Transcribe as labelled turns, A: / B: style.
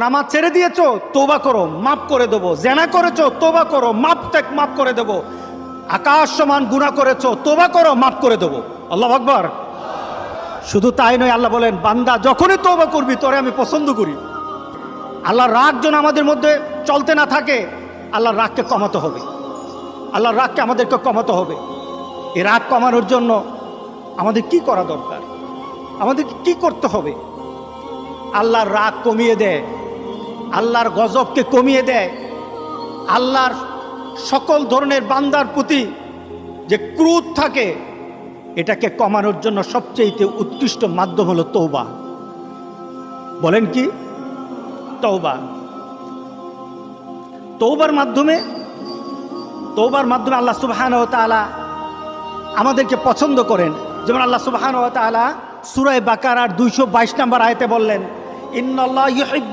A: নামাজ ছেড়ে দিয়েছো, তওবা করো, মাফ করে দেবো। জেনা করেছো, তওবা করো, মাফ করে দেবো। আকাশ সমান গুনাহ করেছো, তওবা করো, মাফ করে দেবো। আল্লাহু আকবার। শুধু তাই নয়, আল্লাহ বলেন বান্দা যখনই তওবা করবি তোরে আমি পছন্দ করি। আল্লাহর রাগ যেন আমাদের মধ্যে চলতে না থাকে, আল্লাহর রাগকে কমাতে হবে। আল্লাহর রাগকে আমাদেরকে কমাতে হবে। এই রাগ কমানোর জন্য আমাদের কি করা দরকার? আমাদেরকে কি করতে হবে? আল্লাহর রাগ কমিয়ে দেয়, আল্লাহর গজবকে কমিয়ে দেয়। আল্লাহর সকল ধরনের বান্দার প্রতি যে ক্রোধ থাকে, এটাকে কমানোর জন্য সবচেয়ে উৎকৃষ্ট মাধ্যম হলো তওবা। বলেন কি? তওবা। তওবার মাধ্যমে আল্লাহ সুবহানাহু ওয়া তাআলা আমাদেরকে পছন্দ করেন। যেমন আল্লাহ সুবহানাহু ওয়া তাআলা সূরা বাকারার 222 নম্বর আয়াতে বললেন, ইন্নাল্লাহা ইউহিব্বু